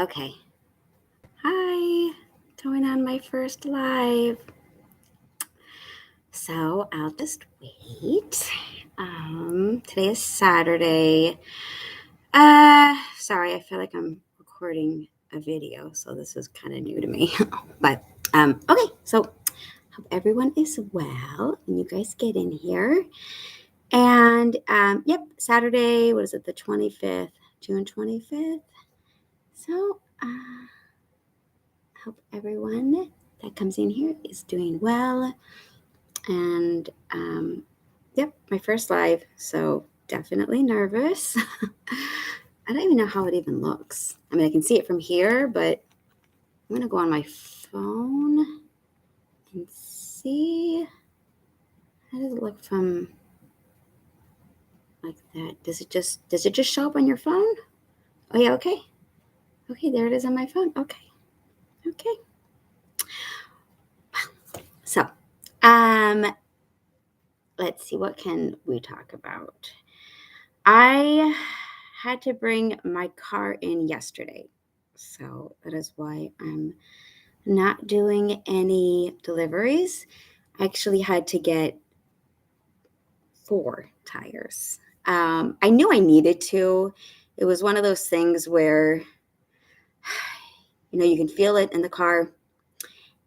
Okay. Hi. Going on my first live. So I'll just wait. Today is Saturday. Sorry, I feel like I'm recording a video, so this is kind of new to me. But okay, so hope everyone is well and you guys get in here. And yep, Saturday, what is it, the 25th, June 25th. So hope everyone that comes in here is doing well. And yep, my first live, so definitely nervous. I don't even know how it even looks. I mean, I can see it from here, but I'm gonna go on my phone and see. How does it look from like that? Does it just show up on your phone? Oh yeah, okay. Okay, there it is on my phone. Okay. So, let's see, what can we talk about? I had to bring my car in yesterday. So that is why I'm not doing any deliveries. I actually had to get 4 tires. I knew I needed to. It was one of those things where, you can feel it in the car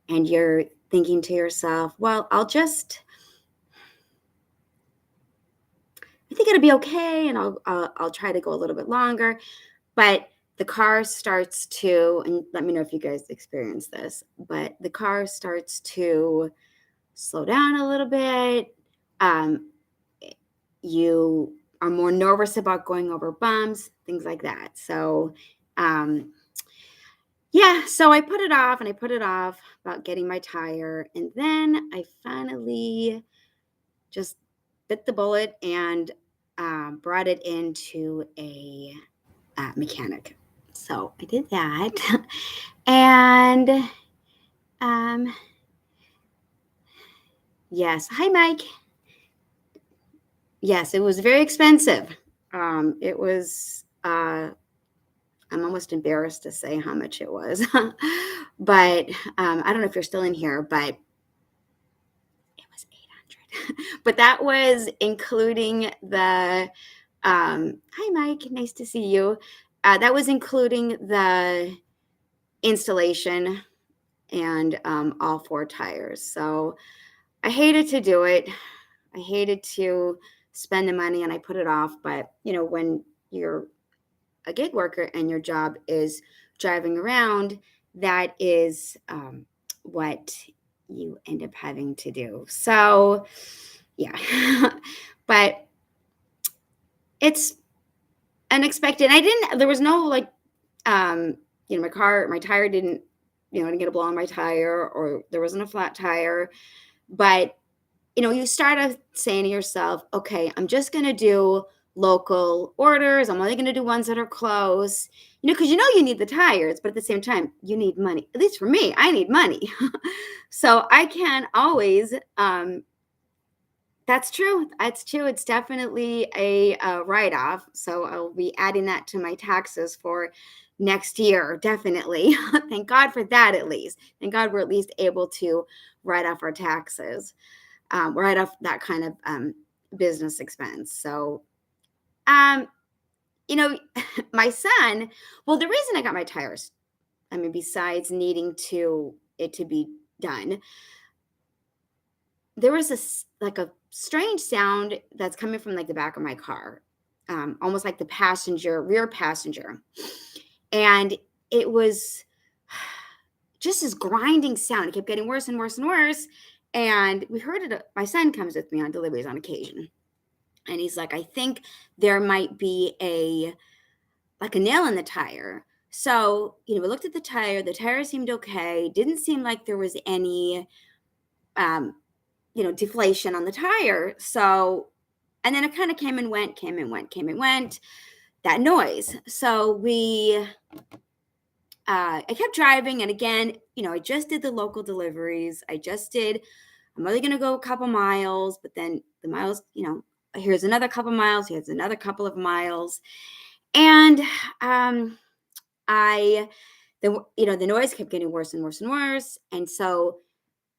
and you're thinking to yourself, well, I think it'll be okay, and I'll try to go a little bit longer. But the car starts to, and let me know if you guys experience this, but the car starts to slow down a little bit. Um, you are more nervous about going over bumps, things like that. So, yeah, so I put it off and I put it off about getting my tire. And then I finally just bit the bullet and brought it into a mechanic. So I did that. And yes, hi, Mike. Yes, it was very expensive. It was, I'm almost embarrassed to say how much it was. But I don't know if you're still in here, but it was 800. But that was including the, hi, Mike, nice to see you. That was including the installation and all 4 tires. So I hated to do it. I hated to spend the money and I put it off. But, when you're a gig worker and your job is driving around, that is what you end up having to do. So, yeah. But it's unexpected. There was no like, my tire didn't, I didn't get a blow on my tire, or there wasn't a flat tire. But, you start off saying to yourself, okay, I'm just going to do local orders. I'm only going to do ones that are close, because you need the tires, but at the same time, you need money. At least for me, I need money. So I can always, that's true. That's true. It's definitely a write-off. So I'll be adding that to my taxes for next year. Definitely. Thank God for that, at least. Thank God we're at least able to write off our taxes, write off that kind of business expense. So, um, my son, well, the reason I got my tires, I mean, besides needing it to be done, there was like a strange sound that's coming from like the back of my car, almost like the rear passenger. And it was just this grinding sound. It kept getting worse and worse and worse. And we heard it. My son comes with me on deliveries on occasion. And he's like, I think there might be like a nail in the tire. So, we looked at the tire. The tire seemed okay. Didn't seem like there was any, deflation on the tire. So, and then it kind of came and went, came and went, came and went, that noise. So I kept driving. And again, I just did the local deliveries. I'm only going to go a couple miles, but then the miles, here's another couple miles, here's another couple of miles. And the noise kept getting worse and worse and worse. And so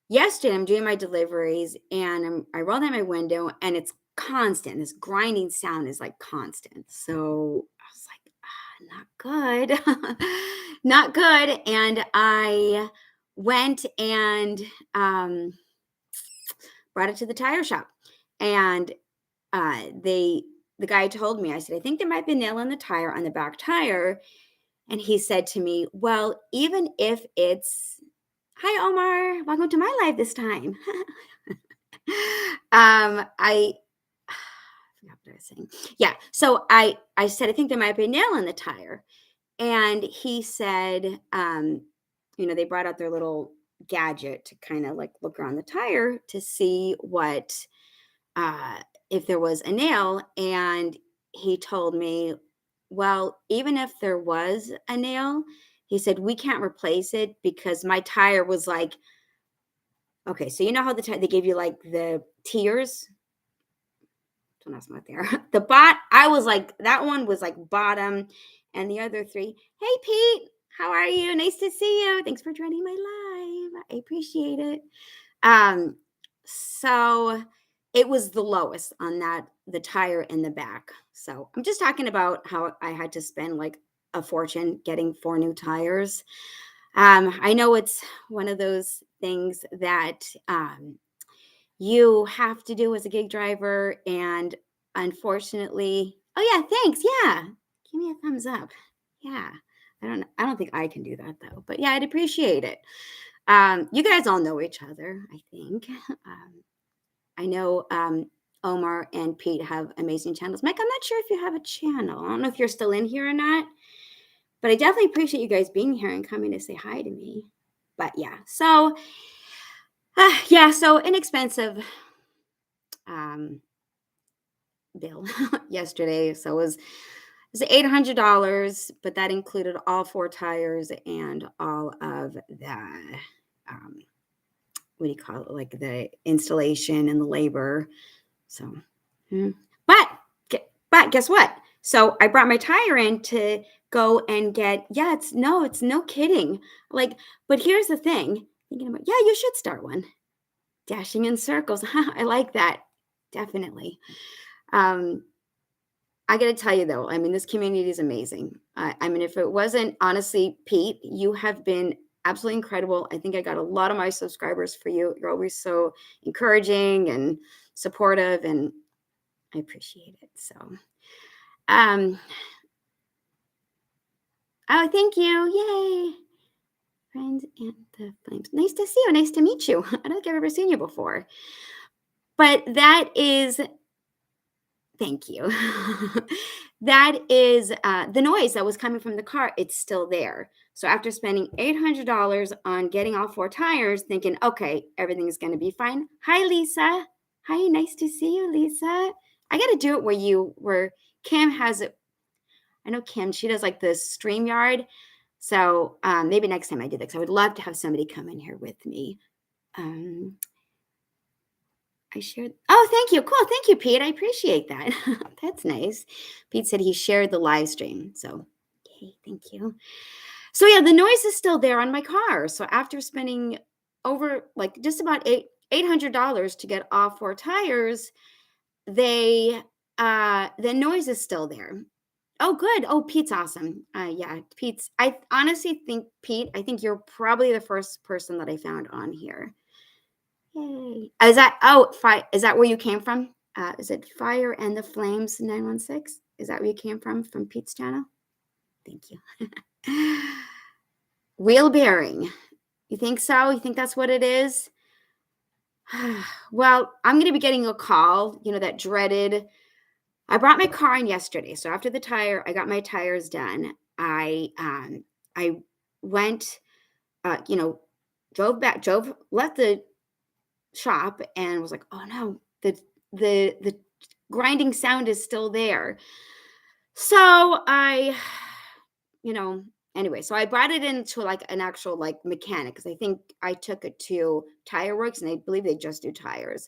yesterday I'm doing my deliveries and I roll down my window and it's constant. This grinding sound is like constant. So I was like, not good, not good. And I went and brought it to the tire shop. And the guy told me, I said, I think there might be a nail in the tire on the back tire. And he said to me, well, even if it's, hi, Omar, welcome to my life this time. I forgot what I was saying. Yeah. So I said, I think there might be a nail in the tire. And he said, they brought out their little gadget to kind of like look around the tire to see uh, if there was a nail. And he told me, well, even if there was a nail, he said, we can't replace it because my tire was like, okay, so you know how they gave you like the tiers? Don't ask me what they are. I was like, that one was like bottom, and the other three, hey Pete, how are you? Nice to see you. Thanks for joining my live. I appreciate it. So it was the lowest on the tire in the back. So I'm just talking about how I had to spend like a fortune getting 4 new tires. I know it's one of those things that you have to do as a gig driver. And unfortunately, oh yeah, thanks. Yeah. Give me a thumbs up. Yeah. I don't think I can do that though, but yeah, I'd appreciate it. You guys all know each other, I think. I know Omar and Pete have amazing channels. Mike, I'm not sure if you have a channel. I don't know if you're still in here or not, but I definitely appreciate you guys being here and coming to say hi to me. But yeah, so so inexpensive bill yesterday. So it was $800, but that included all 4 tires and all of the um, what do you call it, like the installation and the labor. So, but but guess what? So I brought my tire in to go and get. Yeah, it's no kidding. Like, but here's the thing. Thinking about, yeah, you should start one. Dashing in circles. I like that. Definitely. Um, I got to tell you though, I mean, this community is amazing. I mean, if it wasn't honestly, Pete, you have been absolutely incredible. I think I got a lot of my subscribers for you. You're always so encouraging and supportive, and I appreciate it. So, um, oh, thank you. Yay. Friends and the flames. Nice to see you. Nice to meet you. I don't think I've ever seen you before. But that is thank you. That is the noise that was coming from the car. It's still there. So after spending $800 on getting all 4 tires, thinking, okay, everything's going to be fine. Hi, Lisa. Hi, nice to see you, Lisa. I got to do it where Kim has it. I know Kim, she does like the StreamYard. So maybe next time I do this, I would love to have somebody come in here with me. I shared. Oh, thank you. Cool. Thank you, Pete. I appreciate that. That's nice. Pete said he shared the live stream. So, okay, thank you. So yeah, the noise is still there on my car. So after spending over like just about $800 to get all 4 tires, the noise is still there. Oh, good. Oh, Pete's awesome. Yeah, Pete's. I honestly think Pete. I think you're probably the first person that I found on here. Yay. Is that where you came from? Is it Fire and the Flames 916? Is that where you came from Pete's channel? Thank you. Wheel bearing. You think so? You think that's what it is? Well, I'm going to be getting a call, that dreaded. I brought my car in yesterday. So after I got my tires done. I went, left the shop and was like, oh no, the grinding sound is still there. So anyway, so I brought it into like an actual like mechanic because I think I took it to Tire Works and I believe they just do tires.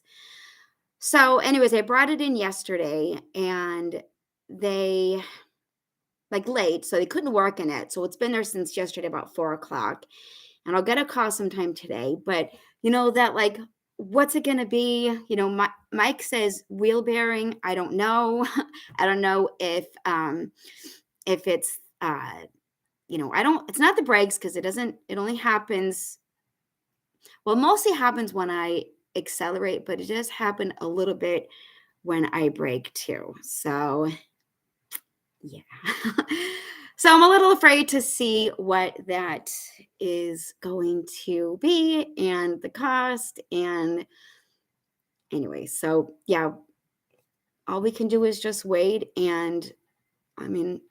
So anyways, I brought it in yesterday and they like late, so they couldn't work in it. So it's been there since yesterday about 4 o'clock. And I'll get a call sometime today. But that like, what's it gonna be? Mike says wheel bearing. I don't know. I don't know if it's I don't it's not the brakes because it only happens, well, mostly happens when I accelerate, but it does happen a little bit when I brake too. So yeah. So I'm a little afraid to see what that is going to be and the cost. And anyway, so yeah, all we can do is just wait. And I mean,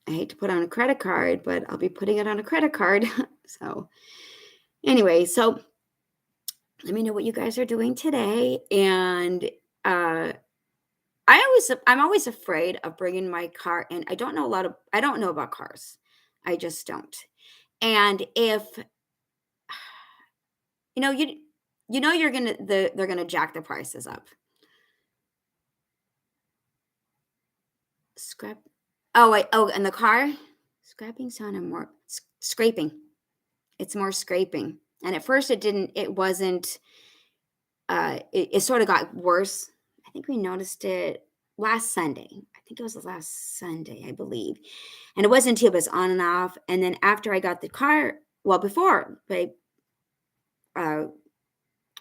I hate to put on a credit card, but I'll be putting it on a credit card. So anyway, so let me know what you guys are doing today. And uh, I'm always afraid of bringing my car in. I don't know about cars. I just don't. And if you know they're gonna jack the prices up. Scrap. Oh wait. Oh, and the car scrapping sound and more scraping. It's more scraping. And at first it didn't. It wasn't. It sort of got worse. I think we noticed it last Sunday. I think it was the last Sunday, I believe. And it wasn't until it was on and off. And then after I got the car, well, before I uh,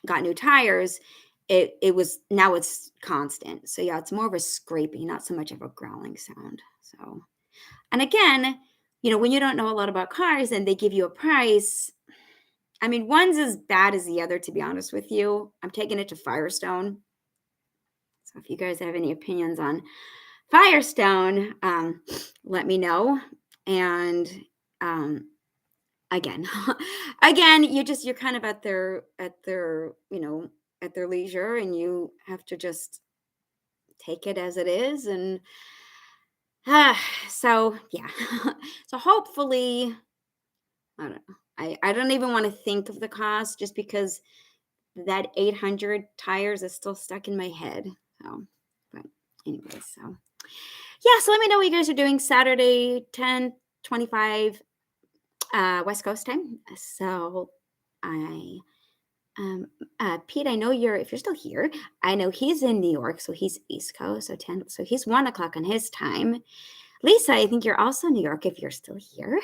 got new tires, it was now it's constant. So yeah, it's more of a scraping, not so much of a growling sound. So, and again, when you don't know a lot about cars and they give you a price, I mean, one's as bad as the other, to be honest with you. I'm taking it to Firestone. So if you guys have any opinions on Firestone, let me know. And again, again, you're kind of at their leisure, and you have to just take it as it is. And so yeah, so hopefully, I don't know. I don't even want to think of the cost just because that 800 tires is still stuck in my head. So, but anyway, so yeah, so let me know what you guys are doing Saturday, 10:25 West Coast time. So I Pete, I know if you're still here, I know he's in New York, so he's East Coast, so he's 1 o'clock on his time. Lisa, I think you're also in New York if you're still here.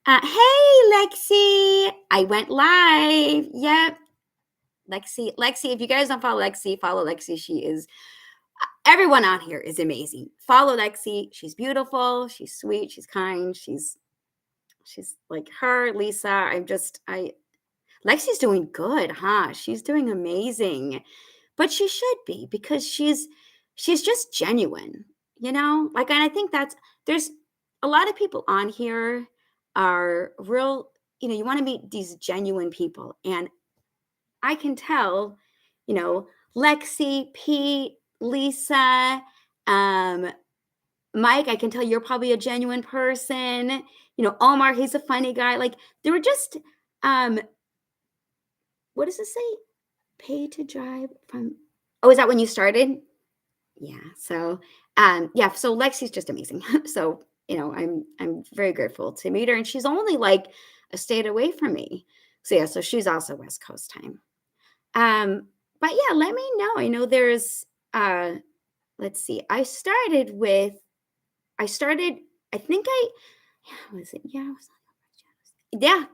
Hey, Lexi, I went live. Yep. Lexi, if you guys don't follow Lexi, follow Lexi. Everyone on here is amazing. Follow Lexi. She's beautiful. She's sweet. She's kind. She's like her, Lisa. Lexi's doing good, huh? She's doing amazing. But she should be because she's just genuine, Like, and I think there's a lot of people on here are real, you want to meet these genuine people. And I can tell, Lexi, Pete, Lisa, Mike, I can tell you're probably a genuine person. Omar, he's a funny guy. Like, they were just, what does it say? Pay to drive from, oh, is that when you started? Yeah. So, yeah, so Lexi's just amazing. So, I'm very grateful to meet her, and she's only like a state away from me. So yeah, so she's also West Coast time. But yeah, let me know. I know there's let's see. I think was it? Yeah, yeah.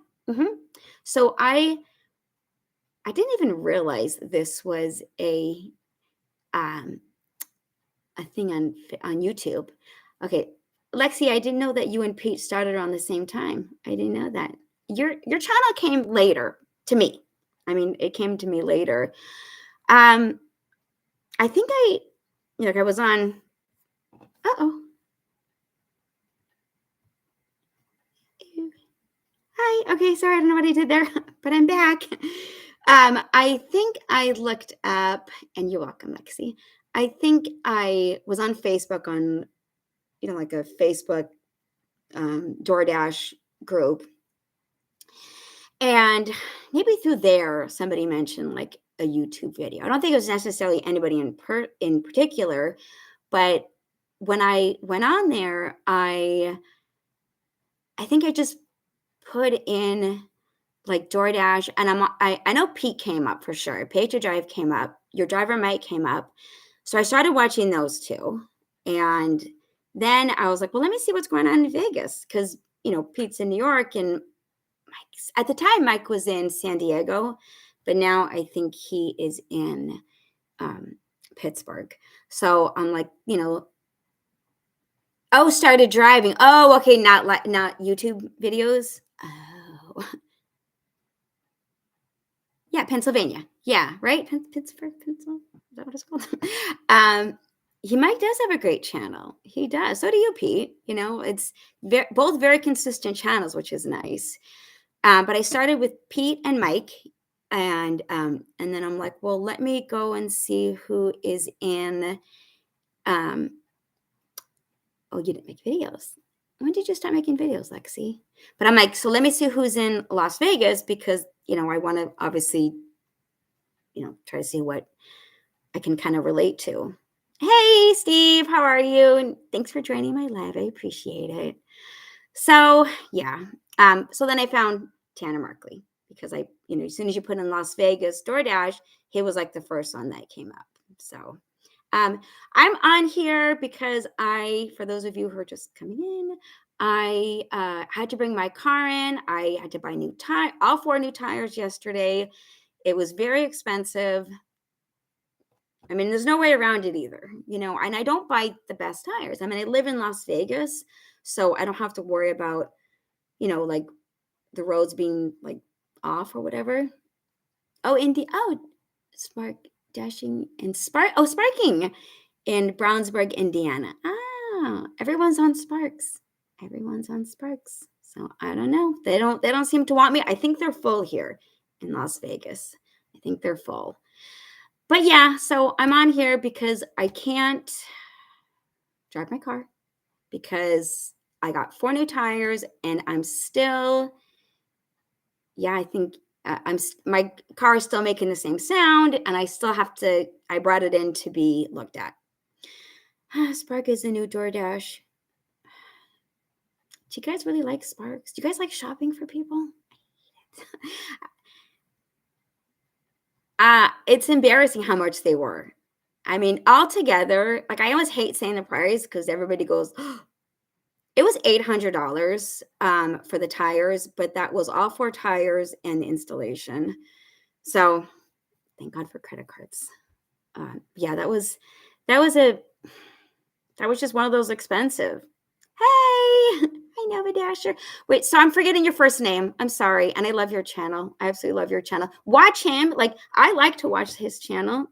So I didn't even realize this was a thing on YouTube. Okay, Lexi, I didn't know that you and Pete started around the same time. I didn't know that. Your channel came later to me. I mean, it came to me later. I think I was on. Uh-oh. Hi. Okay, sorry, I don't know what I did there, but I'm back. I think I looked up, and you're welcome, Lexi. I think I was on Facebook on, like a Facebook DoorDash group. And maybe through there, somebody mentioned like a YouTube video. I don't think it was necessarily anybody in particular, but when I went on there, I think I just put in like DoorDash, and I know Pete came up for sure. Pay to Drive came up. Your Driver Mike came up. So I started watching those two, and then I was like, well, let me see what's going on in Vegas because Pete's in New York, and Mike's at the time Mike was in San Diego, but now I think he is in um, Pittsburgh. So I'm like, oh, started driving. Oh, okay, not YouTube videos. Oh, yeah, Pennsylvania. Yeah, right? Pittsburgh, Pennsylvania. Is that what it's called? um, Mike does have a great channel. He does. So do you, Pete. It's both very consistent channels, which is nice. But I started with Pete and Mike, and then I'm like, well, let me go and see who is in. Um, oh, you didn't make videos. When did you start making videos, Lexi? But I'm like, so let me see who's in Las Vegas because I want to obviously try to see what I can kind of relate to. Hey, Steve, how are you? And thanks for joining my live. I appreciate it. So, yeah. So then I found Tanner Markley because as soon as you put in Las Vegas DoorDash, he was like the first one that came up. So, I'm on here because for those of you who are just coming in, I had to bring my car in. I had to buy all 4 new tires yesterday. It was very expensive. I mean, there's no way around it either, and I don't buy the best tires. I mean, I live in Las Vegas, so I don't have to worry about, like the roads being like off or whatever. Oh, Spark Dashing and Sparking in Brownsburg, Indiana. Ah, everyone's on Sparks. Everyone's on Sparks. So I don't know. They don't seem to want me. I think they're full here in Las Vegas. I think they're full. But yeah, so I'm on here because I can't drive my car because I got 4 new tires and I'm still, yeah, I think my car is still making the same sound and I brought it in to be looked at. Spark is a new DoorDash. Do you guys really like Sparks? Do you guys like shopping for people? It's embarrassing how much they were. I mean, altogether, like I always hate saying the price because everybody goes, it was $800 for the tires, but that was all 4 tires and the installation. So thank God for credit cards. Yeah, that was just one of those expensive. Hey, I know a Dasher. Wait, so I'm forgetting your first name. I'm sorry. And I love your channel. I absolutely love your channel. Watch him. Like, I like to watch his channel.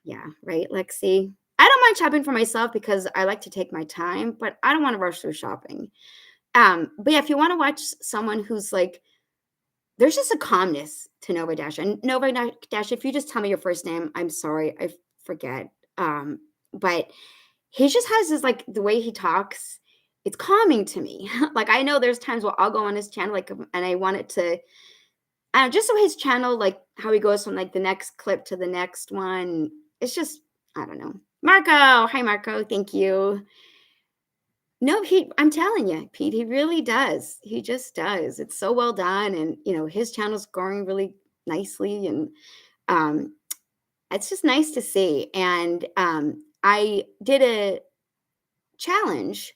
Yeah, right, Lexi. I don't mind shopping for myself because I like to take my time, but I don't want to rush through shopping. But yeah, if you want to watch someone who's like, there's just a calmness to Nova Dash. And Nova Dash, if you just tell me your first name, I'm sorry, I forget. But he just has this like the way he talks, it's calming to me. Like I know there's times where I'll go on his channel, like, and I want it to, just so his channel, like how he goes from like the next clip to the next one. It's just, I don't know. Marco, hi Marco, thank you. No, I'm telling you, Pete, he really does. He just does. It's so well done. And, his channel's growing really nicely. And um, it's just nice to see. And I did a challenge.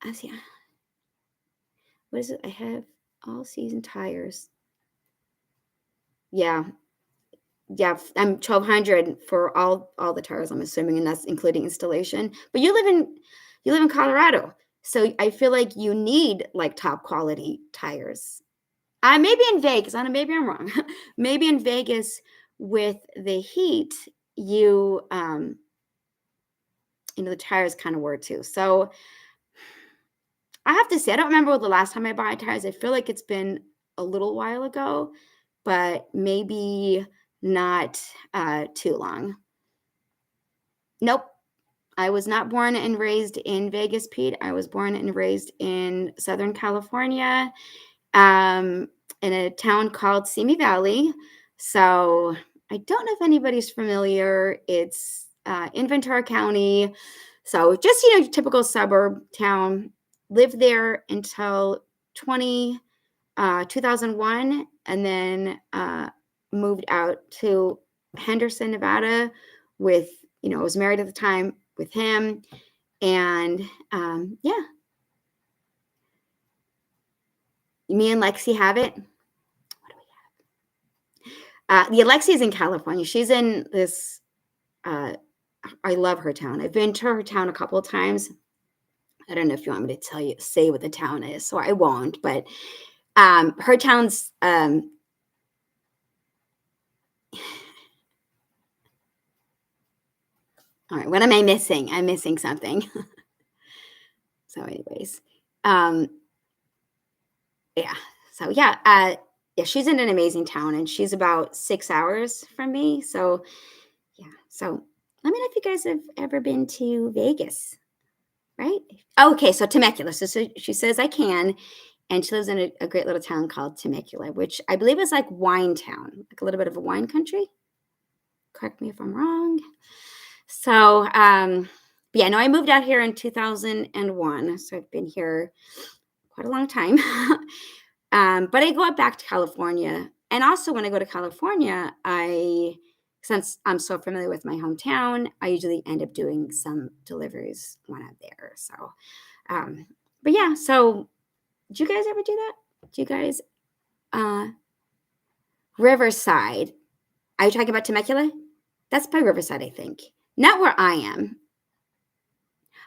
I see. What is it? I have all season tires. Yeah. Yeah. I'm 1,200 for all the tires, I'm assuming, and that's including installation. But you live in Colorado. So I feel like you need like top quality tires. Maybe in Vegas. I don't know, maybe I'm wrong. Maybe in Vegas with the heat, the tires kind of were too. So I have to say, I don't remember the last time I bought tires. I feel like it's been a little while ago, but maybe not too long. Nope. I was not born and raised in Vegas, Pete. I was born and raised in Southern California, in a town called Simi Valley. So I don't know if anybody's familiar. It's in Ventura County. So just, typical suburb town. Lived there until 2001, and then moved out to Henderson, Nevada with, I was married at the time with him. And yeah, me and Lexi have it. What do we have? The Alexi is in California. She's in this, I love her town. I've been to her town a couple of times. I don't know if you want me to say what the town is, so I won't, but her town's, all right, what am I missing? I'm missing something. So anyways, yeah. So yeah, she's in an amazing town, and she's about 6 hours from me. So yeah. So let me know if you guys have ever been to Vegas, right? Okay, so Temecula. So she says I can, and she lives in a great little town called Temecula, which I believe is like wine town, like a little bit of a wine country. Correct me if I'm wrong. So, but yeah, no, I moved out here in 2001, so I've been here quite a long time. But I go back to California, and also when I go to California, since I'm so familiar with my hometown, I usually end up doing some deliveries when I'm there. So, but yeah, so do you guys ever do that? Do you guys, Riverside? Are you talking about Temecula? That's by Riverside, I think. Not where I am.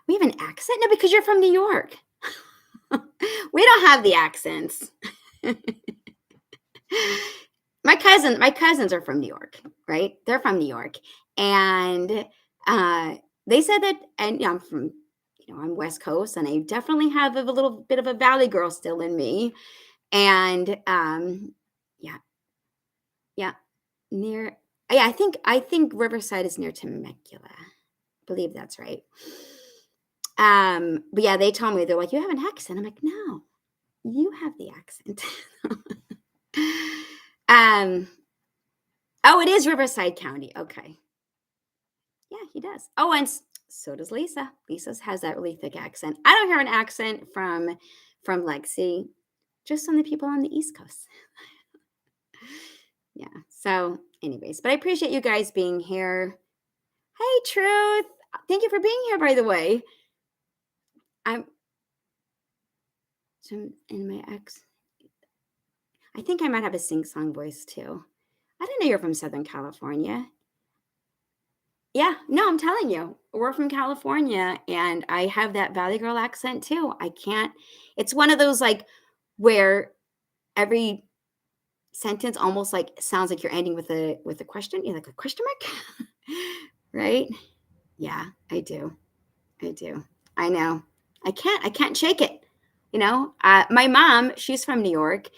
We have an accent? No, because you're from New York. We don't have the accents. My cousins are from New York, right? They're from New York. And they said that, and I'm from, I'm West Coast, and I definitely have a little bit of a Valley girl still in me. And yeah, yeah, near, yeah, I think Riverside is near Temecula. I believe that's right. But yeah, they told me, they're like, you have an accent. I'm like, no, you have the accent. Oh, it is Riverside County. Okay. Yeah, he does. Oh, and so does Lisa. Lisa has that really thick accent. I don't hear an accent from Lexi, just from the people on the East Coast. Yeah. So, anyways, but I appreciate you guys being here. Hey, Truth. Thank you for being here, by the way. I'm in my ex. I think I might have a sing-song voice too. I didn't know you're from Southern California. Yeah, no, I'm telling you, we're from California, and I have that Valley Girl accent too. I can't. It's one of those like where every sentence almost like sounds like you're ending with a question. You're like a question mark, right? Yeah, I do. I do. I know. I can't shake it. My mom, she's from New York,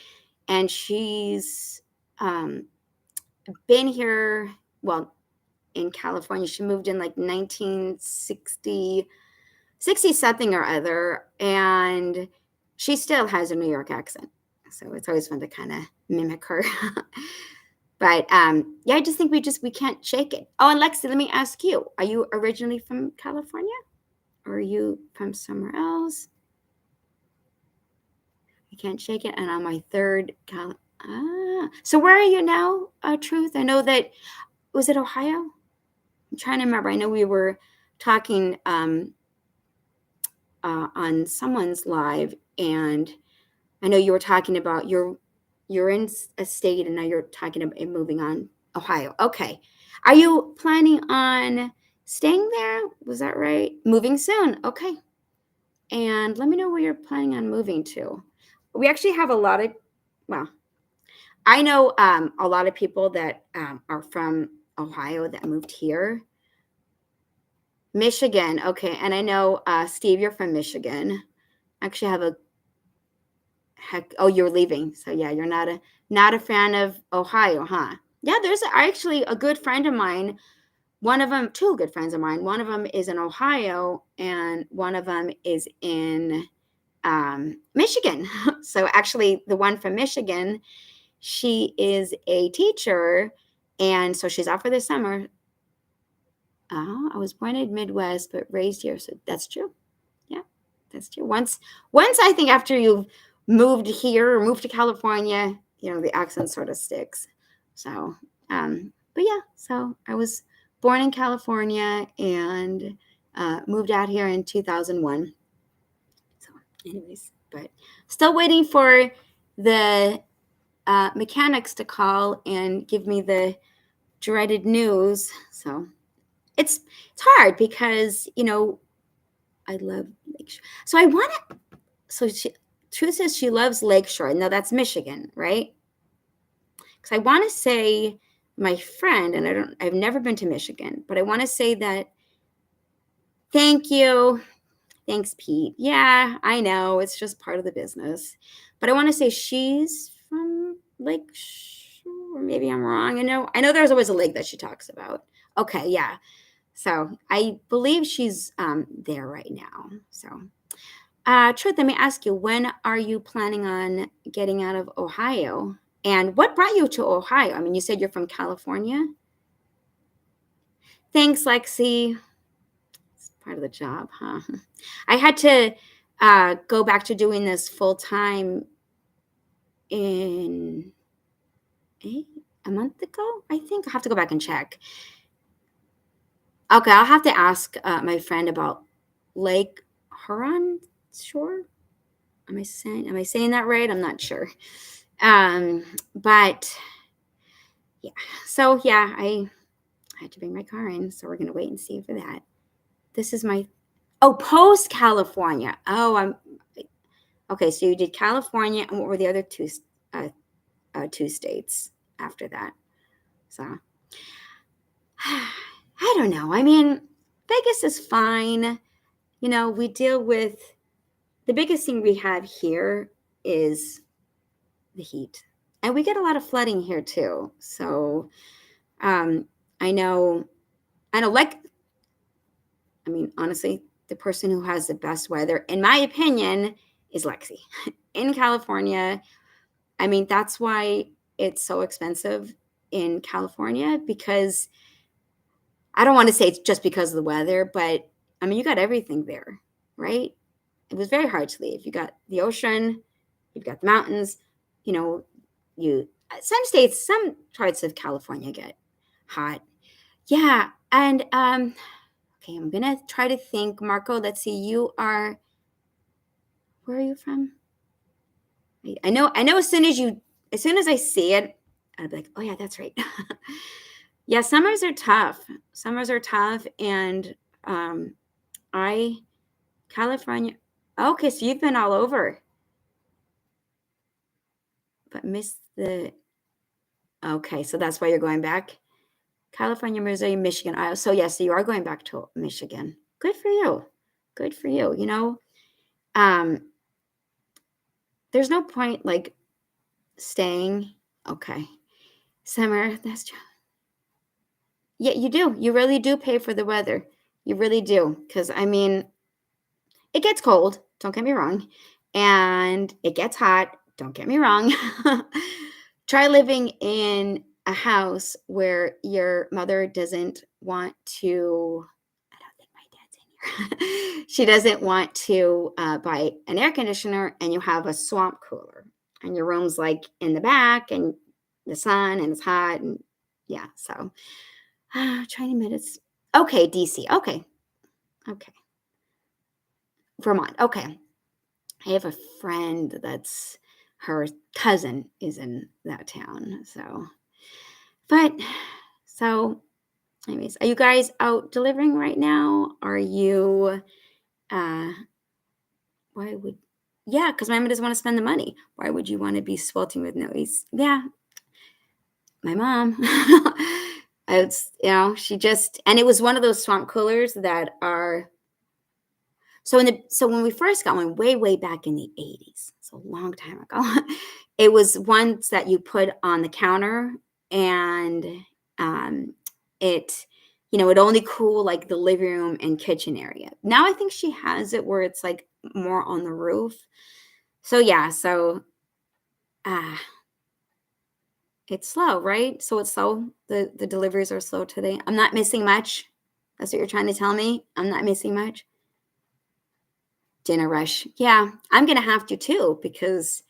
and she's um, been here. Well, in California. She moved in like 1960, 60 something or other, and she still has a New York accent. So it's always fun to kind of mimic her. But yeah, I just think we can't shake it. Oh, and Lexi, let me ask you: are you originally from California, or are you from somewhere else? I can't shake it, and on my third so where are you now? Truth. I know that was it Ohio? I'm trying to remember. I know we were talking on someone's live, and I know you were talking about you're in a state, and now you're talking about moving on Ohio. Okay, are you planning on staying there? Was that right? Moving soon. Okay, and let me know where you're planning on moving to. We actually have a lot of, well, I know a lot of people that are from Ohio that moved here. Michigan. Okay. And I know, Steve, you're from Michigan. Actually have a heck. Oh, you're leaving. So yeah, you're not a fan of Ohio, huh? Yeah, there's actually a good friend of mine. One of them, two good friends of mine. One of them is in Ohio, and one of them is in Michigan. So actually, the one from Michigan, she is a teacher, and so she's out for the summer. I was born in Midwest, but raised here. So that's true. Yeah, that's true. Once I think after you've moved here or moved to California, the accent sort of sticks. So, but yeah, so I was born in California and moved out here in 2001. So, anyways, but still waiting for the mechanics to call and give me the dreaded news. So it's hard because I love Lakeshore. So I want to. So Truth says she loves Lakeshore. No, that's Michigan, right? Because I want to say my friend, and I've never been to Michigan, but I want to say that. Thank you. Thanks, Pete. Yeah, I know. It's just part of the business. But I want to say she's from Lakeshore. Maybe I'm wrong. I know there's always a lake that she talks about. Okay, yeah. So I believe she's there right now. So, Truth, let me ask you, when are you planning on getting out of Ohio? And what brought you to Ohio? I mean, you said you're from California. Thanks, Lexi. It's part of the job, huh? I had to go back to doing this full time in a month ago, I think. I'll have to go back and check. Okay, I'll have to ask my friend about Lake Huron Shore. Am I saying that right? I'm not sure. But yeah. So yeah, I had to bring my car in, so we're gonna wait and see for that. This is my post California. Oh, I'm okay. So you did California, and what were the other uh, two states after that? So I don't know. I mean, Vegas is fine. We deal with the biggest thing we have here is the heat, and we get a lot of flooding here too. So um, I know, like, I mean, honestly, the person who has the best weather, in my opinion, is Lexi in California. I mean, that's why it's so expensive in California, because I don't want to say it's just because of the weather, but I mean, you got everything there, right? It was very hard to leave. You got the ocean, you've got the mountains, you know, some parts of California get hot. Yeah. And okay, I'm gonna try to think. Marco, let's see, where are you from? I know as soon as I see it, I'd be like, oh yeah, that's right. Yeah, summers are tough, and um I California. Okay, so you've been all over, but missed the. Okay, so that's why you're going back. California, Missouri, Michigan, Iowa. So yes, so you are going back to Michigan. Good for you. Good for you. Um, there's no point like staying. Okay, summer. That's true. Yeah, you do. You really do pay for the weather. You really do. Because I mean, it gets cold. Don't get me wrong, and it gets hot. Don't get me wrong. Try living in a house where your mother doesn't want to. I don't think my dad's in here. She doesn't want to buy an air conditioner, and you have a swamp cooler, and your room's like in the back, and the sun, and it's hot, and yeah. So, 20 minutes. Okay, DC. Okay, okay, Vermont. Okay, I have a friend that's her cousin is in that town. But so, anyways, are you guys out delivering right now? Are you, uh, why would, yeah, because Mama doesn't want to spend the money. Why would you want to be sweltering with noise? Yeah, my mom. She just, and it was one of those swamp coolers that are, so when we first got one way back in the 80s, so a long time ago, it was ones that you put on the counter, and um, it it only cool like the living room and kitchen area. Now I think she has it where it's like more on the roof. So yeah, so uh it's slow, right? So it's slow. The deliveries are slow today. I'm not missing much. That's what you're trying to tell me? I'm not missing much? Dinner rush. Yeah, I'm gonna have to too because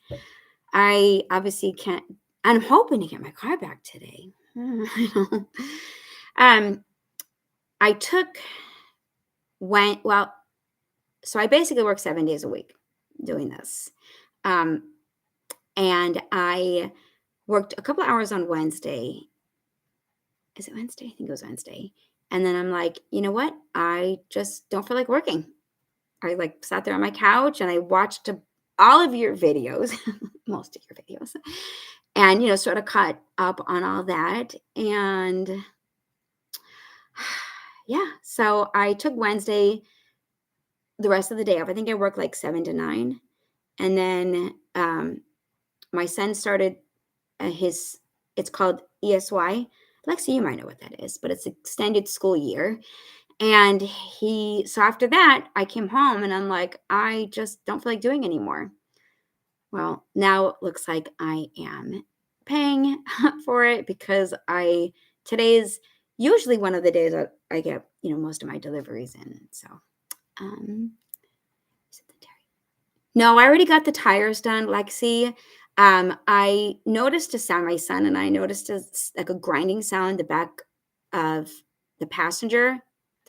I obviously can't. I'm hoping to get my car back today. I know. Um, I took when well, so I basically work 7 days a week doing this, um, and I worked a couple hours on Wednesday. Is it Wednesday? I think it was Wednesday. And then I'm like, you know what? I just don't feel like working. I like sat there on my couch and I watched all of your videos, most of your videos, and sort of caught up on all that. And yeah, so I took Wednesday, the rest of the day off. I think I worked like 7 to 9, and then my son started his. It's called ESY. Lexi, you might know what that is, but it's extended school year. And so after that, I came home and I'm like, I just don't feel like doing anymore. Well, now it looks like I am paying for it because today's usually one of the days that I get, most of my deliveries in. So, um, is it the tire? No, I already got the tires done, Lexi. I noticed a sound, my son and I noticed like a grinding sound in the back of the passenger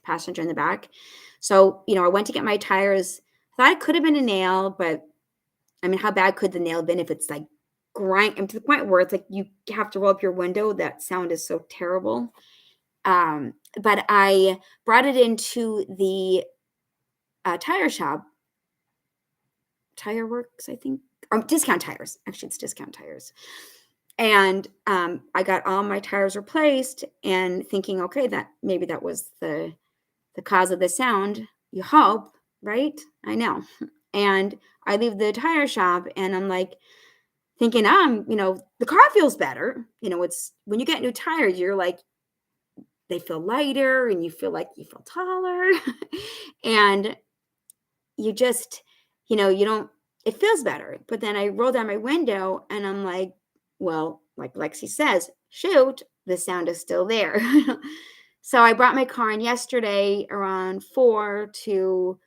in the back. So, I went to get my tires. Thought it could have been a nail, but I mean, how bad could the nail have been if it's like grind to the point where it's like you have to roll up your window? That sound is so terrible. But I brought it into the tire shop, Tire Works, I think, or Discount Tires. Actually, it's Discount Tires. And I got all my tires replaced, and thinking, okay, that maybe that was the cause of the sound. You hope, right? I know. And I leave the tire shop, and I'm like thinking, the car feels better. It's when you get new tires, you're like, they feel lighter, and you feel like you feel taller, and you just, you don't. It feels better. But then I roll down my window, and I'm like, well, like Lexi says, shoot, the sound is still there. So I brought my car in yesterday around 4 to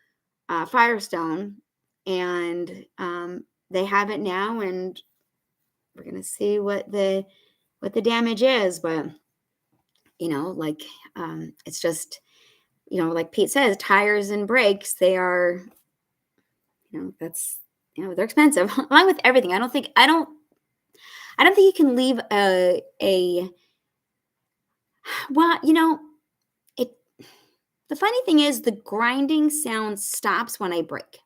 Firestone, and they have it now, and we're gonna see what the damage is. But like it's just like Pete says, tires and brakes, they are that's they're expensive along with everything. I don't think you can leave a well, it the funny thing is the grinding sound stops when I brake.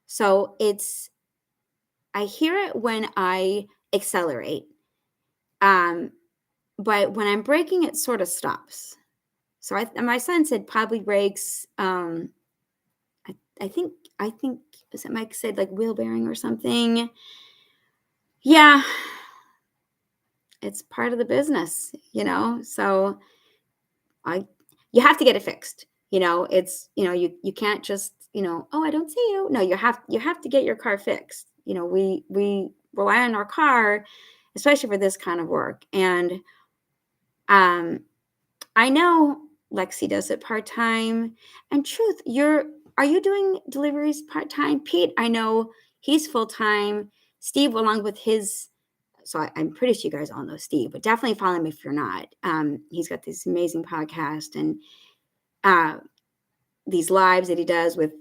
So I hear it when I accelerate. Um, but when I'm braking, it sort of stops. So my son said probably brakes. I think was it Mike said like wheel bearing or something. Yeah, it's part of the business, So I you have to get it fixed. It's you can't just oh, I don't see you. No, you have to get your car fixed. We rely on our car, especially for this kind of work. And um I know Lexi does it part time. And truth, are you doing deliveries part time? Pete, I know he's full time. Steve, along with his, so I'm pretty sure you guys all know Steve, but definitely follow him if you're not. He's got this amazing podcast and uh, these lives that he does with.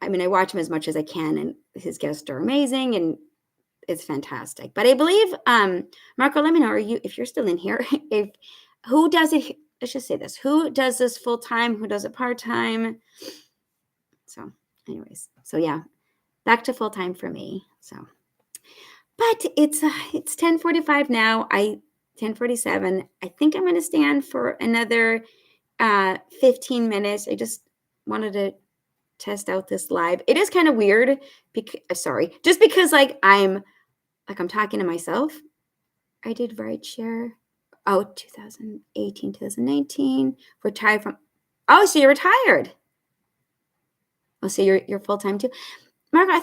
I mean, I watch him as much as I can, and his guests are amazing, and it's fantastic. But I believe, Marco, let me know, if you're still in here, if who does it? Let's just say this: who does this full time? Who does it part time? So, anyways, so yeah, back to full time for me. So, but it's 10:45 now. 10:47. I think I'm going to stand for another 15 minutes. I just wanted to test out this live. It is kind of weird because just because I'm talking to myself. I did rideshare. Oh, 2018, 2019. Retired from. Oh, so you're retired. Oh, so you're full time too, Margaret.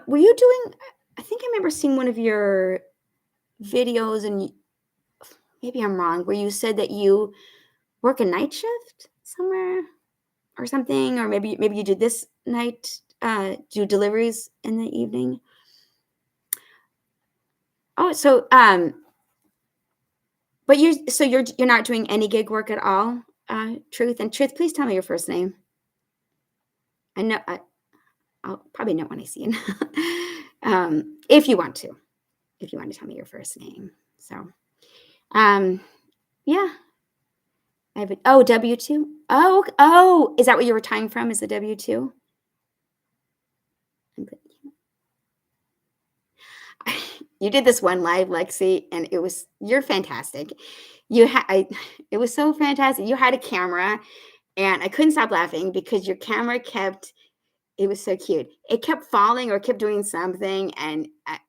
Were you doing? I think I remember seeing one of your videos, and maybe I'm wrong, where you said that you work a night shift somewhere or something, or maybe you do this night, do deliveries in the evening. Oh, so but you're not doing any gig work at all, Truth, please tell me your first name. I know I'll probably know when I see it. If you want to, tell me your first name. So, um, yeah, I have it. Oh, W-2. Oh, is that what you were tying from? Is the W-2? You did this one live, Lexi, and you're fantastic. It was so fantastic. You had a camera, and I couldn't stop laughing because your camera it was so cute. It kept falling or kept doing something, and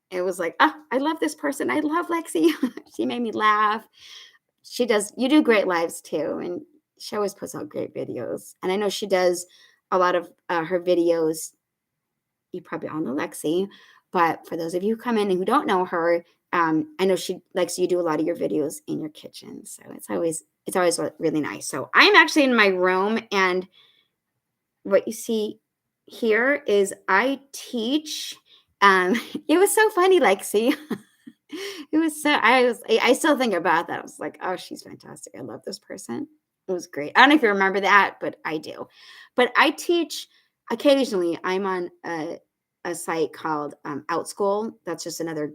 it was like, oh, I love this person. I love Lexi. She made me laugh. You do great lives too, and she always puts out great videos. And I know she does a lot of her videos. You probably all know Lexi, but for those of you who come in and who don't know her, I know Lexi, you do a lot of your videos in your kitchen, so it's always really nice. So I'm actually in my room, and what you see here is I teach. It was so funny, Lexi. It was so I still think about that. I was like, oh, she's fantastic. I love this person. It was great. I don't know if you remember that, but I do. But I teach occasionally. I'm on a site called OutSchool. That's just another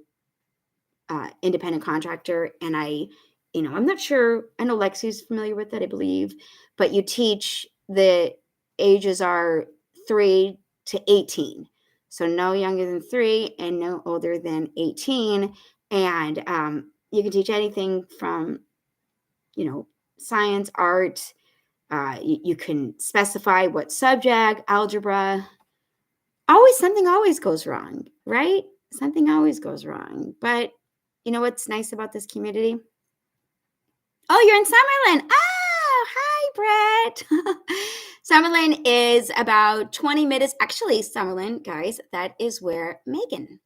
independent contractor. And I'm not sure. I know Lexi's familiar with that, I believe. But you teach, the ages are 3 to 18. So no younger than 3 and no older than 18. And you can teach anything from, science, art. You can specify what subject, algebra. Something always goes wrong, right? Something always goes wrong. But you know what's nice about this community? Oh, you're in Summerlin. Oh, hi, Brett. Summerlin is about 20 minutes. Actually, Summerlin, guys, that is where Megan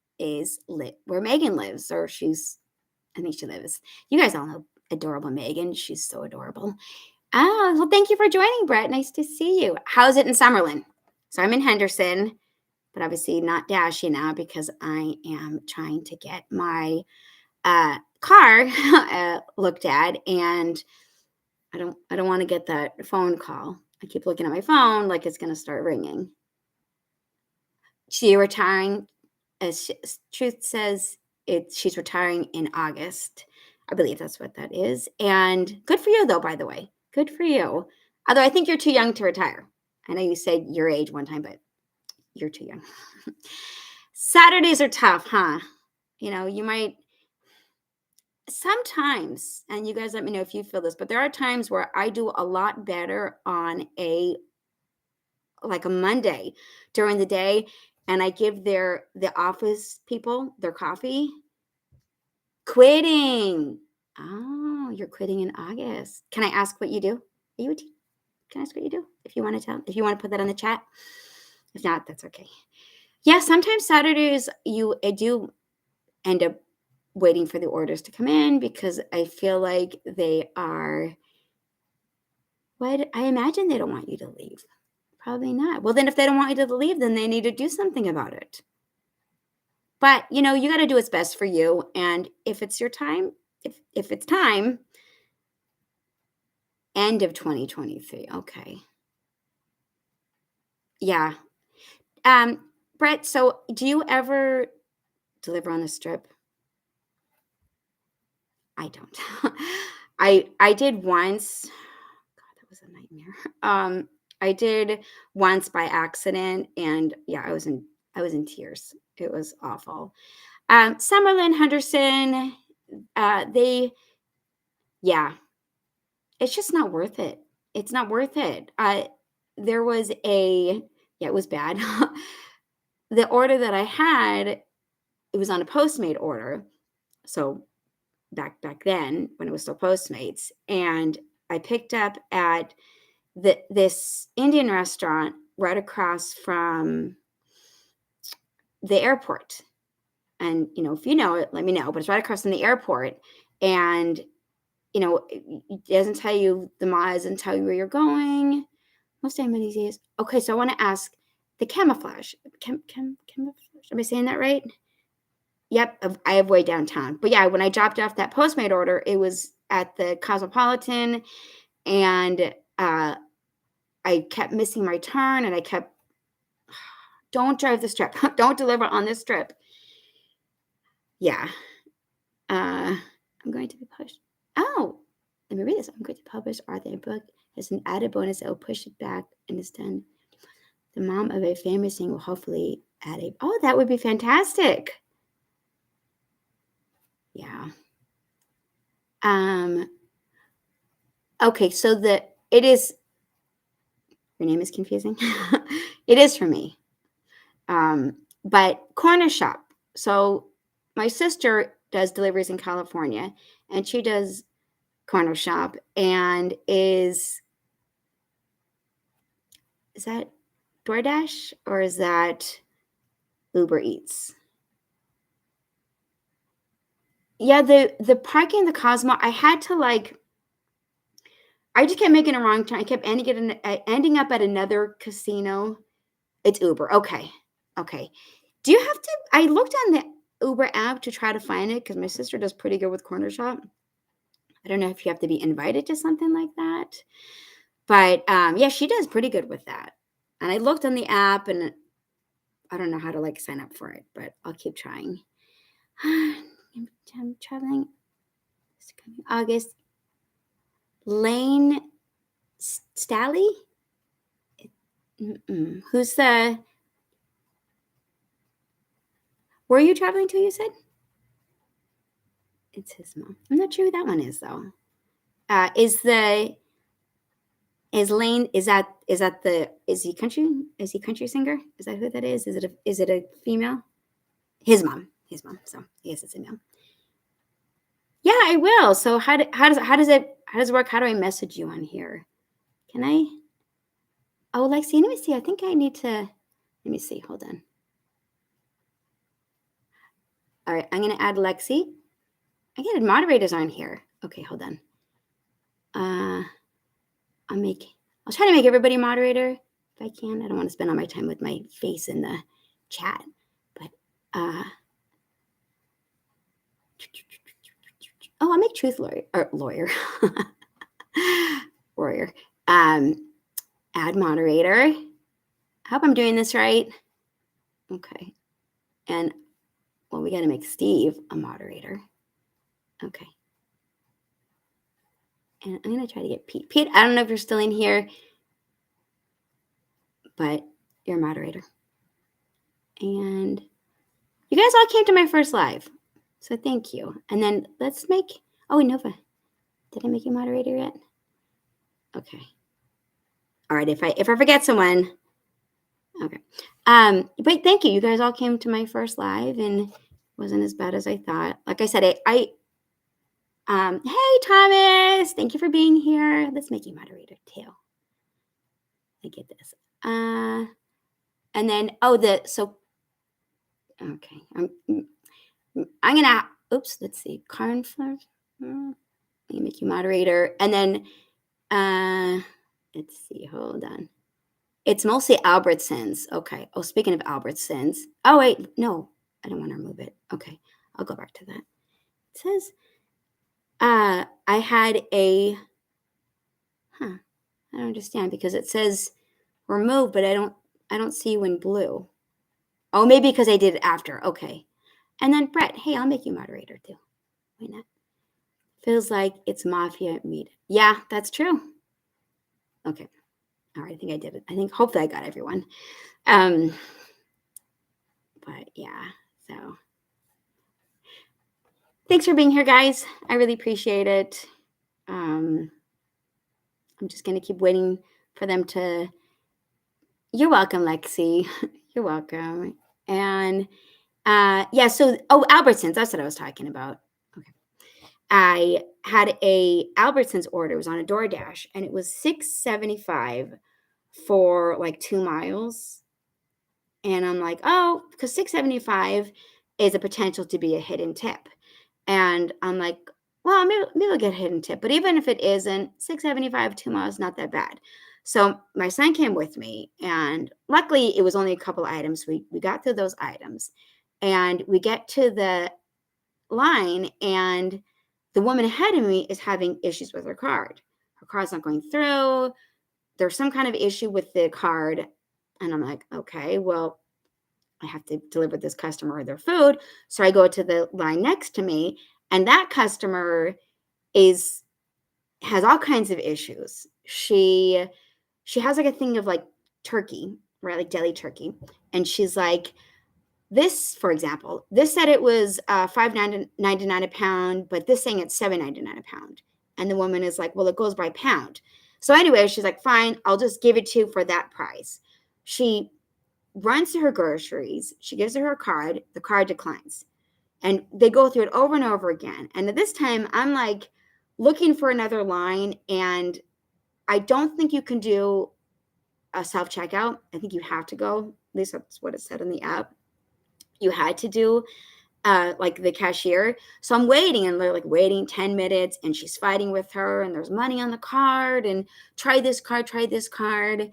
where Megan lives, or I think she lives. You guys all know adorable Megan. She's so adorable. Oh, well, thank you for joining, Brett. Nice to see you. How's it in Summerlin? So I'm in Henderson, but obviously not Dashy now because I am trying to get my car looked at, and I don't want to get that phone call. I keep looking at my phone like it's going to start ringing. She retiring, as Truth says, she's retiring in August. I believe that's what that is. And good for you, though, by the way. Good for you. Although I think you're too young to retire. I know you said your age one time, but you're too young. Saturdays are tough, huh? You might sometimes, and you guys let me know if you feel this, but there are times where I do a lot better on a Monday during the day, and I give the office people their coffee. Quitting. Oh, you're quitting in August. Can I ask what you do? Are you a teacher? Can I ask what you do? If you want to put that in the chat. If not, that's okay. Yeah, sometimes Saturdays I do end up waiting for the orders to come in because I feel like they are, what I imagine they don't want you to leave. Probably not. Well, then if they don't want you to leave, then they need to do something about it. But you got to do what's best for you. And if it's your time, if it's time, end of 2023. Okay. Yeah. Brett, so do you ever deliver on the strip? I don't. I did once. God, that was a nightmare. I did once by accident, and yeah, I was in tears. It was awful. Summerlin, Henderson, yeah, it's just not worth it. It's not worth it. There was yeah, it was bad. The order that I had, it was on a Postmate order. So back then when it was still Postmates, and I picked up at this Indian restaurant right across from the airport. And if you know it, let me know. But it's right across from the airport, and it doesn't tell you the miles, doesn't tell you where you're going. Most amenities. Okay, so I want to ask the camouflage. Camouflage. Am I saying that right? Yep, I avoid downtown. But yeah, when I dropped off that Postmate order, it was at the Cosmopolitan, and I kept missing my turn, and I kept, don't drive the strip, don't deliver on this strip. Yeah, I'm going to be pushed. Oh, let me read this. I'm going to publish Arthur book as an added bonus that will push it back and is done. The mom of a famous singer will hopefully add a. Oh, that would be fantastic. Yeah. Okay, so it is. Your name is confusing. It is for me. But Corner Shop. So my sister does deliveries in California, and she does Corner Shop, and is that DoorDash or is that Uber Eats? Yeah, the parking in the Cosmo, I had to I just kept making a wrong turn. I kept ending up at another casino. It's Uber. Okay. Okay. Do you have to? I looked on the Uber app to try to find it because my sister does pretty good with Corner Shop. I don't know if you have to be invited to something like that. But yeah, she does pretty good with that. And I looked on the app and I don't know how to sign up for it, but I'll keep trying. I'm traveling this coming August. Lane Stally? Who's where are you traveling to, you said? It's his mom. I'm not sure who that one is though. Is Lane, is he country singer? Is that who that is? Is it a female? His mom. So yes, it's a male. Yeah, I will. So how does it work? How do I message you on here? Can I? Oh, Lexi, let me see. I think I need to. Let me see. Hold on. All right, I'm gonna add Lexi. I get moderators on here. Okay, hold on. I'll try to make everybody moderator if I can. I don't want to spend all my time with my face in the chat, but I'll make Truth lawyer. Warrior. Add moderator. I hope I'm doing this right. Okay. And we got to make Steve a moderator. Okay. And I'm going to try to get Pete. Pete, I don't know if you're still in here, but you're a moderator. And you guys all came to my first live. So thank you. And then let's make, Nova. Did I make you moderator yet? Okay. All right. If I forget someone, okay. But thank you. You guys all came to my first live and it wasn't as bad as I thought. Like I said, hey, Thomas, thank you for being here. Let's make you moderator too. I get this. And then, okay. I'm gonna, let's see. Cornflower. Let me make you moderator. And then, let's see, hold on. It's mostly Albertsons. Okay. Oh, speaking of Albertsons. Oh, wait, no, I don't want to remove it. Okay. I'll go back to that. It says, I had I don't understand because it says remove, but I don't see you in blue. Oh, maybe because I did it after. Okay. And then Brett, hey, I'll make you moderator too. Why not? Feels like it's mafia meat. Yeah, that's true. Okay. All right, I think I did it. I think hopefully I got everyone. But yeah, so thanks for being here, guys. I really appreciate it. I'm just gonna keep waiting for them to. You're welcome, Lexi. You're welcome. And yeah, so Albertsons, that's what I was talking about. Okay. I had a Albertsons order. It was on a DoorDash, and it was $6.75 for 2 miles. And I'm like, oh, because $6.75 is a potential to be a hidden tip. And I'm like, well, maybe I'll get a hidden tip, but even if it isn't, 6.75, 2 miles, not that bad. So my son came with me, and luckily it was only a couple items. We got through those items, and we get to the line, and the woman ahead of me is having issues with her card. Her card's not going through. There's some kind of issue with the card, and I'm like, okay, well, I have to deliver this customer their food. So I go to the line next to me, and that customer is has all kinds of issues. She has like a thing of like turkey, right? Like deli turkey. And she's like, this, for example, this said it was 5.99 a pound, but this saying it's 7.99 a pound. And the woman is like, well, it goes by pound. So anyway, she's like, fine, I'll just give it to you for that price. She runs to her groceries. She gives her card. The card declines. And they go through it over and over again. And at this time, I'm like looking for another line. And I don't think you can do a self checkout. I think you have to go. At least that's what it said in the app. You had to do like the cashier. So I'm waiting, and they're like waiting 10 minutes, and she's fighting with her, and there's money on the card, and try this card, try this card.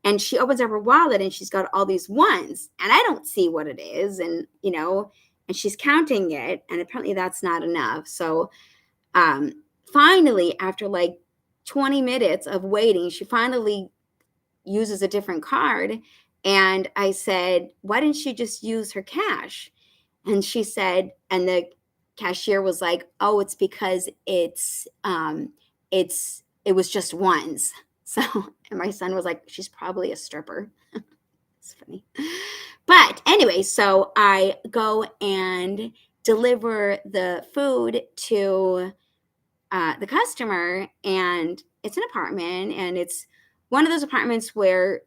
And she opens up her wallet, and she's got all these ones, and I don't see what it is. And, and she's counting it, and apparently that's not enough. So um, finally, after like 20 minutes of waiting, she finally uses a different card. And I said, why didn't she just use her cash? And she said, and the cashier was like, oh, it's because it was just ones. So, and my son was like, she's probably a stripper. It's funny. But anyway, so I go and deliver the food to the customer, and it's an apartment, and it's one of those apartments where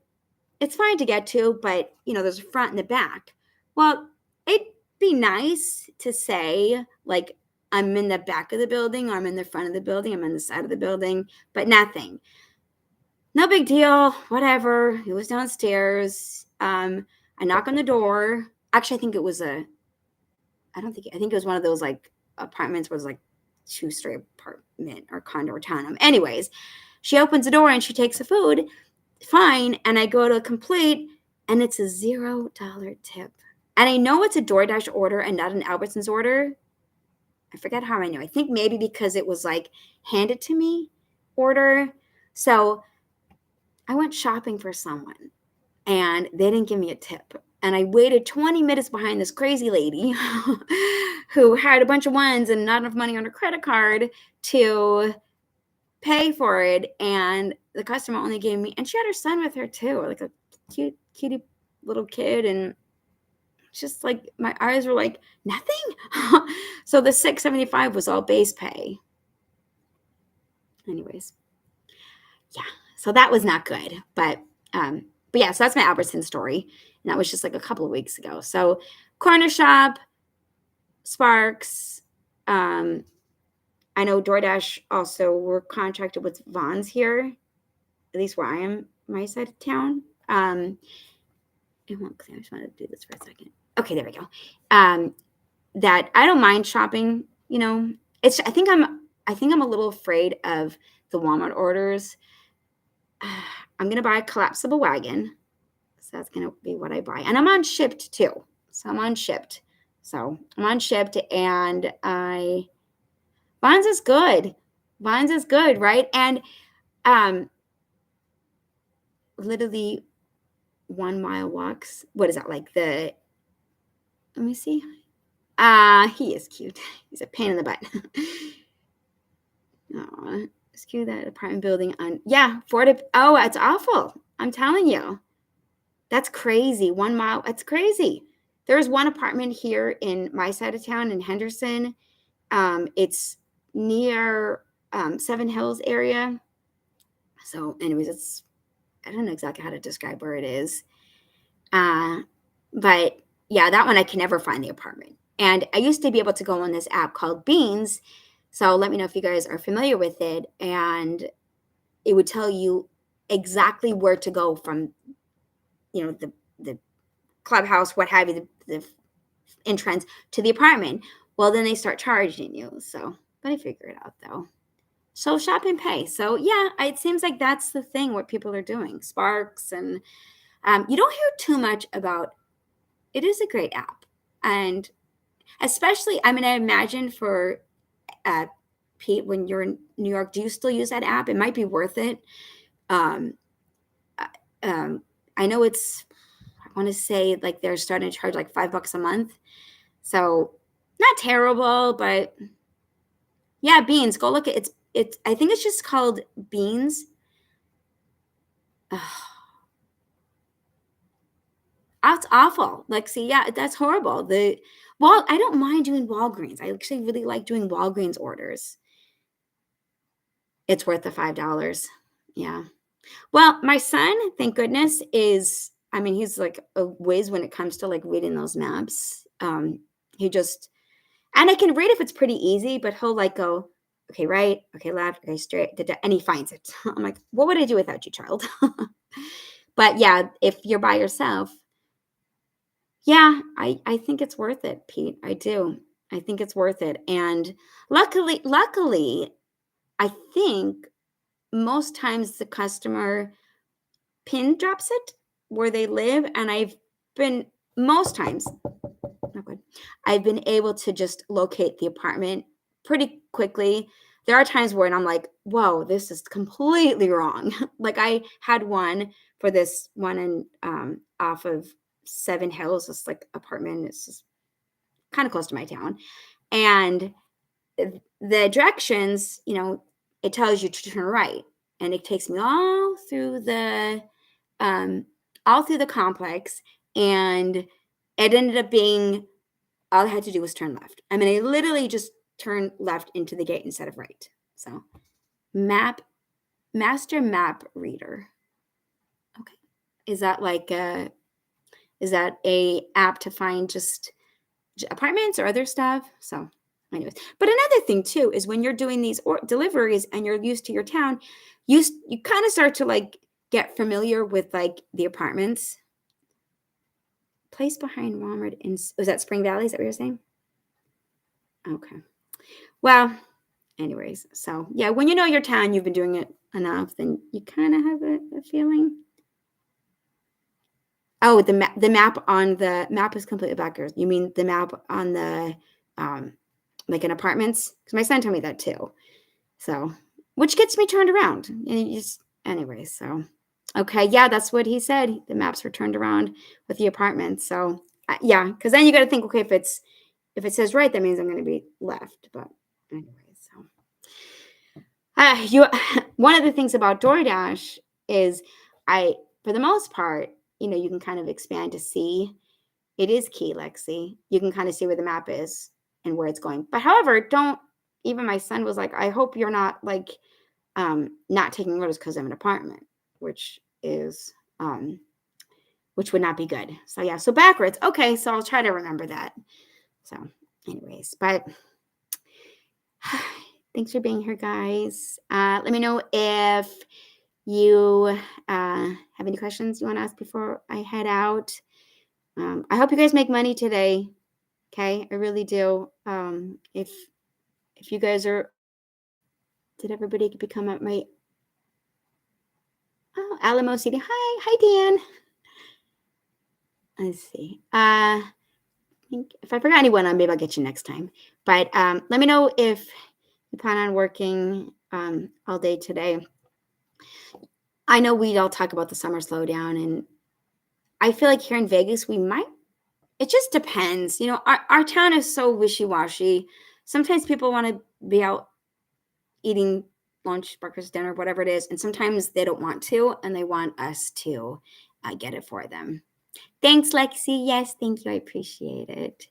it's fine to get to, but there's a front and the back. Well, it'd be nice to say, like, I'm in the back of the building, or I'm in the front of the building, I'm on the side of the building, but nothing. No big deal, whatever. It was downstairs. I knock on the door. Actually, I think it was I think it was one of those like apartments where it was like 2-story apartment or condo or townhome. Anyways, she opens the door and she takes the food. Fine. And I go to complete, and it's a $0 tip. And I know it's a DoorDash order and not an Albertsons order. I forget how I know. I think maybe because it was like handed to me order. So I went shopping for someone, and they didn't give me a tip. And I waited 20 minutes behind this crazy lady who had a bunch of ones and not enough money on her credit card to pay for it. And the customer only gave me, and she had her son with her too, like a cutie little kid. And just like my eyes were like, nothing. So the 6.75 was all base pay. Anyways, yeah. So that was not good. But yeah, so that's my Albertson story. And that was just like a couple of weeks ago. So Corner Shop, Sparks, I know DoorDash also were contracted with Vons here, at least where I am, my side of town. I just want to do this for a second. Okay, there we go. That I don't mind shopping. I think I'm a little afraid of the Walmart orders. I'm gonna buy a collapsible wagon, so that's gonna be what I buy, and I'm on Shipt too. So I'm on Shipt. And Vons is good. Vons is good, right? And literally 1 mile walks. What is that like? Let me see. He is cute. He's a pain in the butt. Oh, it's cute, that apartment building on. Yeah, oh, it's awful. I'm telling you. That's crazy. 1 mile. That's crazy. There's one apartment here in my side of town in Henderson. It's near Seven Hills area. So anyways, I don't know exactly how to describe where it is. But yeah, that one I can never find the apartment. And I used to be able to go on this app called Beans. So let me know if you guys are familiar with it. And it would tell you exactly where to go from, the clubhouse, what have you, the entrance to the apartment. Well, then they start charging you. So but I figure it out though. So shop and pay. So yeah, it seems like that's the thing what people are doing. Sparks and you don't hear too much about. It is a great app, and especially I mean I imagine for uh, Pete when you're in New York, do you still use that app? It might be worth it. Um, uh, I know it's. I want to say like they're starting to charge like $5 a month, so not terrible, but yeah, Beans. Go look at it's. It's. I think it's just called Beans. That's awful. Like, see, yeah, that's horrible. I don't mind doing Walgreens. I actually really like doing Walgreens orders. It's worth the $5. Yeah. Well, my son, thank goodness, I mean, he's like a whiz when it comes to like reading those maps. He just, and I can read if it's pretty easy, but he'll like go, okay, right, okay, left, okay, straight, and he finds it. I'm like, what would I do without you, child? But yeah, if you're by yourself, yeah, I think it's worth it, Pete. I do. I think it's worth it. And luckily, I think most times the customer pin drops it where they live, and I've been most times, not good. I've been able to just locate the apartment pretty quickly. There are times where I'm like, whoa, this is completely wrong. Like I had one for this one in off of Seven Hills, this like apartment. It's just kind of close to my town. And the directions, it tells you to turn right. And it takes me um, all through the complex. And it ended up being all I had to do was turn left. I mean, I literally just turned left into the gate instead of right. So map, master map reader. Okay. Is that like is that a app to find just apartments or other stuff? So anyways, but another thing too is when you're doing these deliveries and you're used to your town, you kind of start to like get familiar with like the apartments. Place behind Walmart was that Spring Valley? Is that what you're saying? Okay. Well, anyways, so yeah, when you know your town, you've been doing it enough, then you kind of have a feeling. Oh, the map is completely backwards. You mean the map on the um like in apartments? Because my son told me that too. So, which gets me turned around. And anyway, so okay, yeah, that's what he said. The maps were turned around with the apartments. So, yeah, because then you got to think, okay, if it says right, that means I'm going to be left. But anyway, so you one of the things about DoorDash is for the most part, you can kind of expand to see. It is key, Lexi. You can kind of see where the map is and where it's going. But however, don't even my son was like, I hope you're not like not taking orders because of an apartment, which is which would not be good. So yeah, so backwards. Okay, so I'll try to remember that. So, anyways, but thanks for being here, guys. Let me know if you have any questions you want to ask before I head out. I hope you guys make money today. Okay, I really do. If you guys did everybody become at my Alamo City? Hi, Dan. Let's see. If I forgot anyone, maybe I'll get you next time. But let me know if you plan on working all day today. I know we all talk about the summer slowdown, and I feel like here in Vegas, we might. It just depends. Our town is so wishy-washy. Sometimes people want to be out eating lunch, breakfast, dinner, whatever it is, and sometimes they don't want to, and they want us to get it for them. Thanks, Lexi. Yes, thank you. I appreciate it.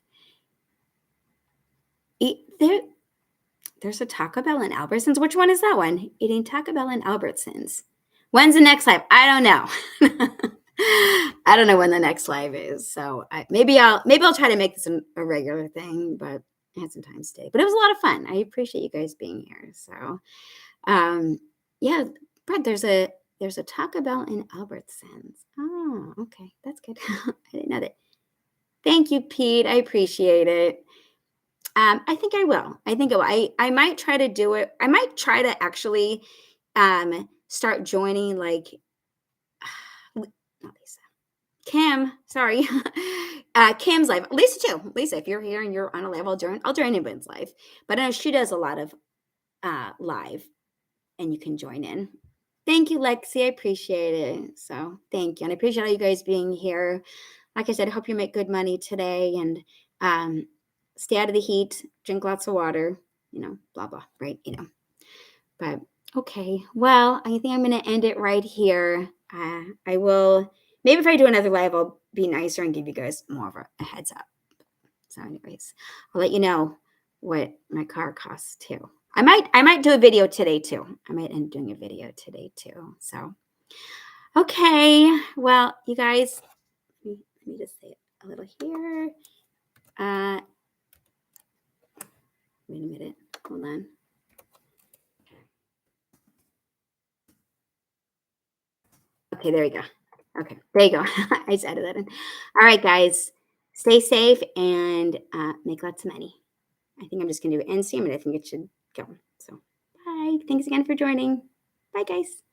There's a Taco Bell in Albertsons. Which one is that one? Eating Taco Bell in Albertsons. When's the next live? I don't know. I don't know when the next live is. So maybe I'll try to make this a regular thing, but I had some time today. But it was a lot of fun. I appreciate you guys being here. So yeah, Brett, there's a Taco Bell in Albertsons. Oh, okay. That's good. I didn't know that. Thank you, Pete. I appreciate it. I think I will. I think I might try to do it. I might try to actually start joining like not Lisa. Kim, sorry. Kim's live. Lisa too. Lisa, if you're here and you're on a live, I'll join anyone's live. But I know she does a lot of live and you can join in. Thank you, Lexi. I appreciate it. So thank you. And I appreciate all you guys being here. Like I said, I hope you make good money today and um, stay out of the heat, drink lots of water, blah, blah, right? But okay. Well, I think I'm going to end it right here. I will, maybe if I do another live, I'll be nicer and give you guys more of a heads up. So, anyways, I'll let you know what my car costs too. I might do a video today too. I might end up doing a video today too. So, okay. Well, you guys, let me just say it a little here. Wait a minute. Hold on. Okay, there you go. Okay, there you go. I just added that in. All right, guys, stay safe and make lots of money. I think I'm just going to do end stream and I think it should go. So, bye. Thanks again for joining. Bye, guys.